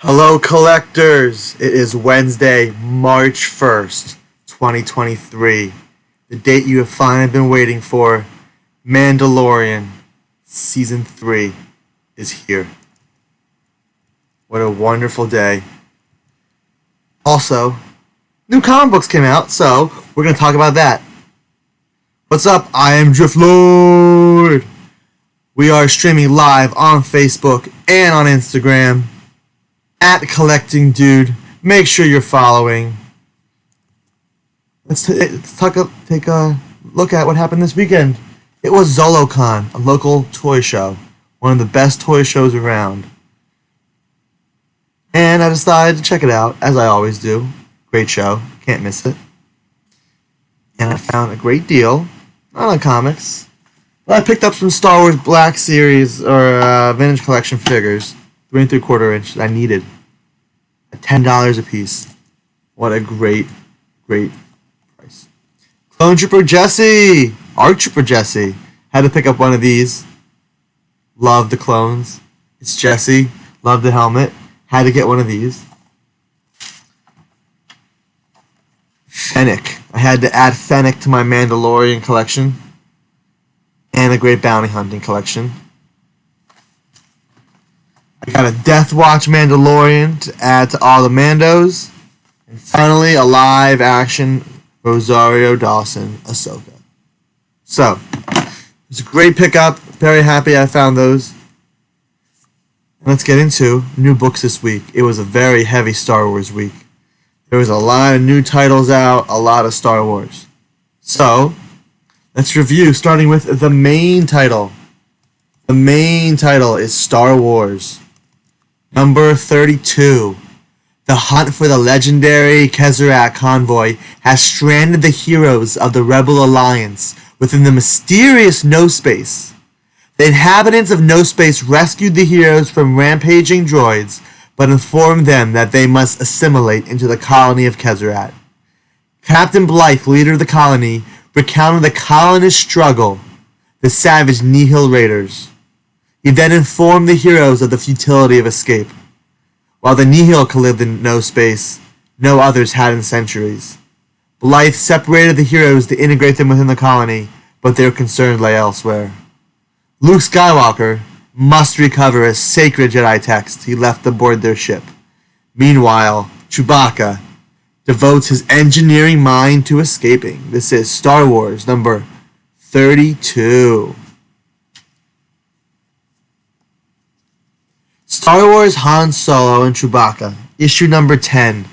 Hello, collectors! It is Wednesday, March 1st, 2023. The date you have finally been waiting for. Mandalorian Season 3 is here. What a wonderful day. Also, new comic books came out, so we're going to talk about that. What's up? I am Driftlord. We are streaming live on Facebook and on Instagram. At Collecting Dude. Make sure you're following. Let's take a look at what happened this weekend. It was Zolocon, a local toy show. One of the best toy shows around. And I decided to check it out, as I always do. Great show. Can't miss it. And I found a great deal. Not on comics. But I picked up some Star Wars Black Series or Vintage Collection figures. 3 3/4 inch that I needed at $10 a piece. What a great price. Clone Trooper Jesse, ARC Trooper Jesse. Had to pick up one of these. Love the clones. It's Jesse. Love the helmet. Had to get one of these. Fennec. I had to add Fennec to my Mandalorian collection. And a great bounty hunting collection. I got a Death Watch Mandalorian to add to all the Mandos. And finally, a live action Rosario Dawson Ahsoka. So, it's a great pickup. Very happy I found those. And let's get into new books this week. It was a very heavy Star Wars week. There was a lot of new titles out, a lot of Star Wars. So, let's review, starting with the main title. The main title is Star Wars. Number 32. The hunt for the legendary Kezrat convoy has stranded the heroes of the Rebel Alliance within the mysterious No Space. The inhabitants of No Space rescued the heroes from rampaging droids, but informed them that they must assimilate into the colony of Kezrat. Captain Blythe, leader of the colony, recounted the colonists' struggle, the savage Nihil Raiders. He then informed the heroes of the futility of escape. While the Nihil could live in No Space, no others had in centuries. Blythe separated the heroes to integrate them within the colony, but their concern lay elsewhere. Luke Skywalker must recover a sacred Jedi text he left aboard their ship. Meanwhile, Chewbaca devotes his engineering mind to escaping. This is Star Wars number 32. Star Wars Han Solo and Chewbacca, issue number 10.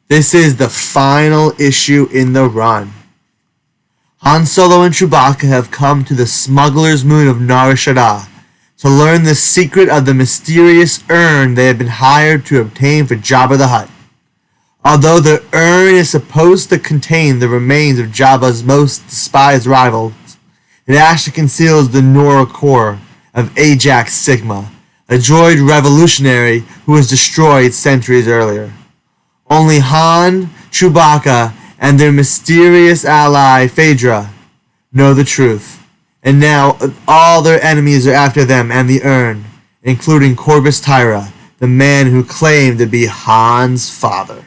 This is the final issue in the run. Han Solo and Chewbacca have come to the smuggler's moon of Nar Shaddaa to learn the secret of the mysterious urn they have been hired to obtain for Jabba the Hutt. Although the urn is supposed to contain the remains of Jabba's most despised rivals, it actually conceals the Nora core of Ajax Sigma, a droid revolutionary who was destroyed centuries earlier. Only Han, Chewbacca, and their mysterious ally, Phaedra, know the truth. And now all their enemies are after them and the urn, including Corvus Tyra, the man who claimed to be Han's father.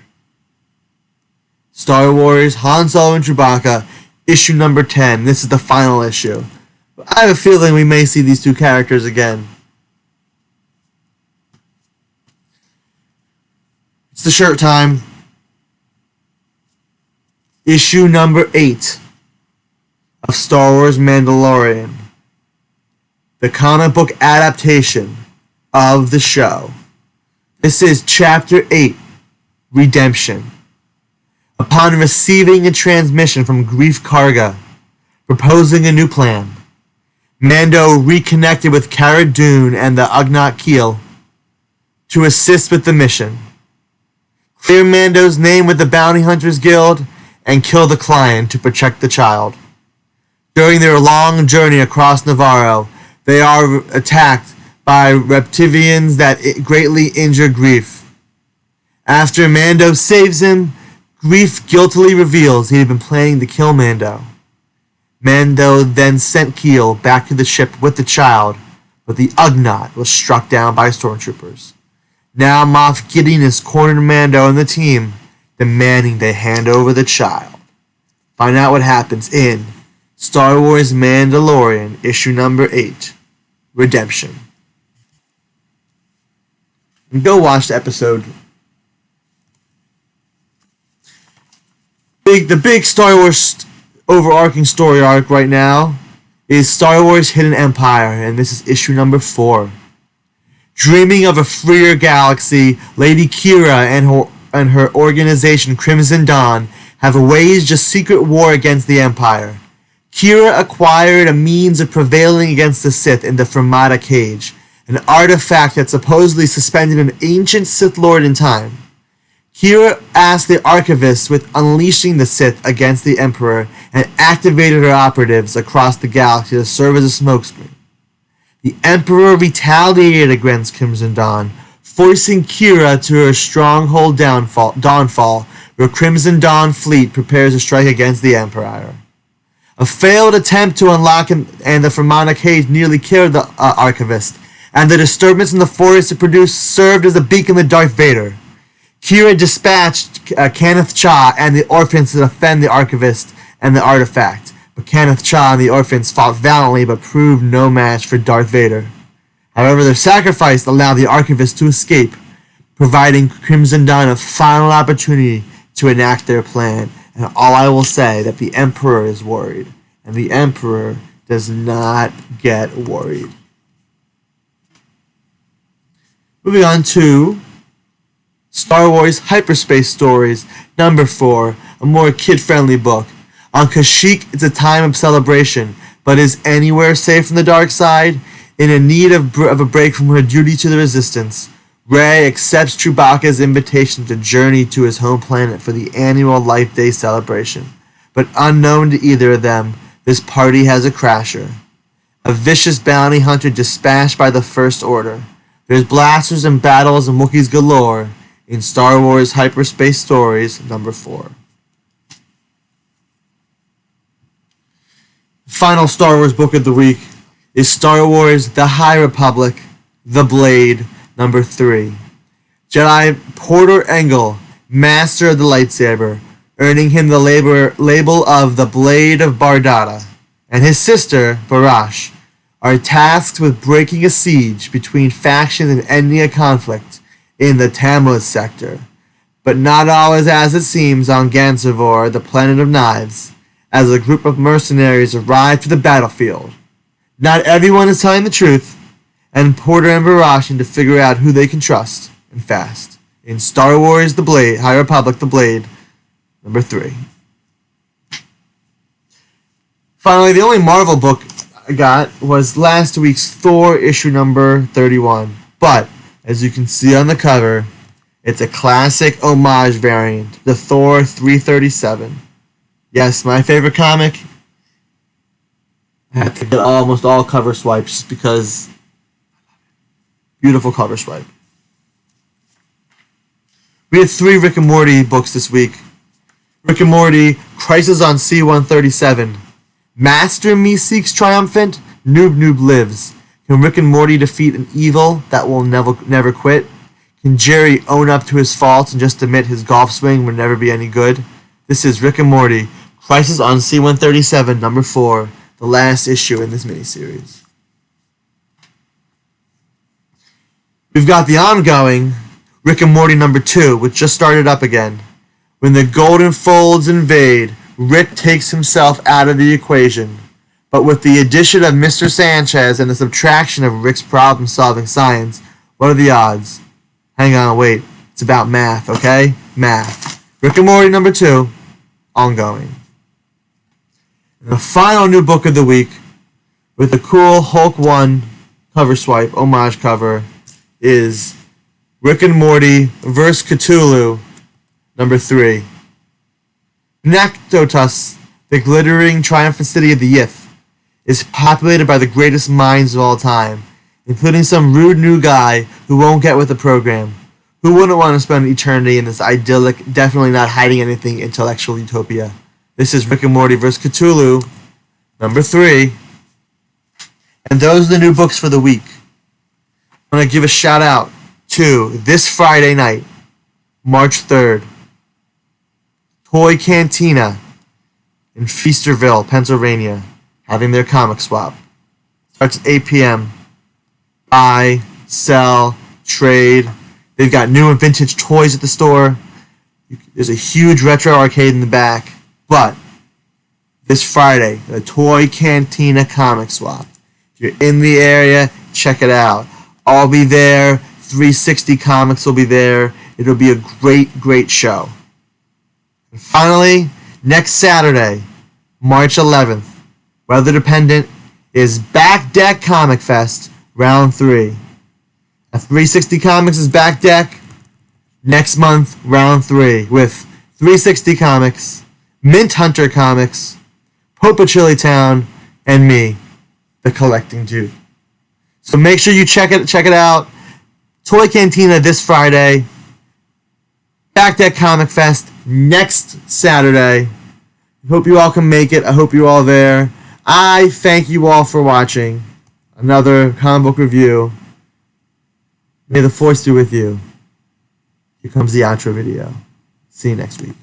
Star Wars, Han Solo and Chewbacca, issue number 10. This is the final issue. I have a feeling we may see these two characters again. It's the shirt time. Issue number 8 of Star Wars Mandalorian. The comic book adaptation of the show. This is Chapter 8, Redemption. Upon receiving a transmission from Greef Karga, proposing a new plan, Mando reconnected with Cara Dune and the Ugnaught Keel to assist with the mission. Clear Mando's name with the Bounty Hunters Guild and kill the client to protect the child. During their long journey across Navarro, they are attacked by reptilians that greatly injure Greef. After Mando saves him, Greef guiltily reveals he had been planning to kill Mando. Mando then sent Keel back to the ship with the child, but the Ugnaught was struck down by stormtroopers. Now Moff Gideon has cornered Mando and the team, demanding they hand over the child. Find out what happens in Star Wars Mandalorian, issue number 8, Redemption. And go watch the episode. The big Star Wars overarching story arc right now is Star Wars Hidden Empire, and this is issue number 4. Dreaming of a freer galaxy, Lady Kira and her organization Crimson Dawn have waged a secret war against the Empire. Kira acquired a means of prevailing against the Sith in the Fermata Cage, an artifact that supposedly suspended an ancient Sith Lord in time. Kira asked the Archivist with unleashing the Sith against the Emperor and activated her operatives across the galaxy to serve as a smokescreen. The Emperor retaliated against Crimson Dawn, forcing Kira to her stronghold Dawnfall, where Crimson Dawn fleet prepares to strike against the Empire. A failed attempt to unlock and the Fermata Cage nearly killed the Archivist, and the disturbance in the forest it produced served as a beacon to Darth Vader. Kira dispatched Kenneth Cha and the orphans to defend the Archivist and the artifact, but Kenneth Cha and the orphans fought valiantly but proved no match for Darth Vader. However, their sacrifice allowed the Archivist to escape, providing Crimson Dawn a final opportunity to enact their plan. And all I will say that the Emperor is worried, and the Emperor does not get worried. Moving on to Star Wars Hyperspace Stories, number 4, a more kid-friendly book. On Kashyyyk, it's a time of celebration, but is anywhere safe from the dark side? In need of a break from her duty to the Resistance, Rey accepts Chewbacca's invitation to journey to his home planet for the annual Life Day celebration. But unknown to either of them, this party has a crasher. A vicious bounty hunter dispatched by the First Order. There's blasters and battles and Wookiees galore in Star Wars Hyperspace Stories, number 4. Final Star Wars book of the week is Star Wars The High Republic, The Blade, number 3. Jedi Porter Engle, master of the lightsaber, earning him the label of the Blade of Bardata, and his sister, Barash, are tasked with breaking a siege between factions and ending a conflict in the Tammuz sector. But not all is as it seems on Gansevoor, the planet of knives, as a group of mercenaries arrive to the battlefield. Not everyone is telling the truth, and Porter and Barash need to figure out who they can trust, and fast. In Star Wars The Blade, High Republic The Blade, number 3. Finally, the only Marvel book I got was last week's Thor issue number 31. But, as you can see on the cover, it's a classic homage variant, the Thor 337. Yes, my favorite comic. I had to get almost all cover swipes because beautiful cover swipe. We had 3 Rick and Morty books this week. Rick and Morty, Crisis on C-137. Master Me seeks triumphant, Noob lives. Can Rick and Morty defeat an evil that will never quit? Can Jerry own up to his faults and just admit his golf swing would never be any good? This is Rick and Morty, Crisis on C-137, number 4, the last issue in this miniseries. We've got the ongoing Rick and Morty number 2, which just started up again. When the Golden Folds invade, Rick takes himself out of the equation. But with the addition of Mr. Sanchez and the subtraction of Rick's problem-solving science, what are the odds? Hang on, wait. It's about math, okay? Math. Rick and Morty number 2, ongoing. And the final new book of the week, with the cool Hulk 1 cover swipe, homage cover, is Rick and Morty vs. Cthulhu, number 3. Nactotus, the glittering triumphant city of the Yith, is populated by the greatest minds of all time, including some rude new guy who won't get with the program. Who wouldn't want to spend eternity in this idyllic, definitely not hiding anything intellectual utopia? This is Rick and Morty vs. Cthulhu, number 3. And those are the new books for the week. I want to give a shout out to this Friday night, March 3rd, Toy Cantina in Feasterville, Pennsylvania, having their comic swap. Starts at 8 p.m. Buy, sell, trade. They've got new and vintage toys at the store. There's a huge retro arcade in the back. But this Friday, the Toy Cantina comic swap. If you're in the area, check it out. I'll be there. 360 Comics will be there. It'll be a great, great show. And finally, next Saturday, March 11th, weather dependent, is Back Deck Comic Fest Round 3. At 360 Comics is Back Deck. Next month, Round 3 with 360 Comics, Mint Hunter Comics, Popa Chili Town, and me, the Collecting Dude. So make sure you check it out. Toy Cantina this Friday. Back Deck Comic Fest next Saturday. I hope you all can make it. I hope you're all there. I thank you all for watching another comic book review. May the Force be with you. Here comes the outro video. See you next week.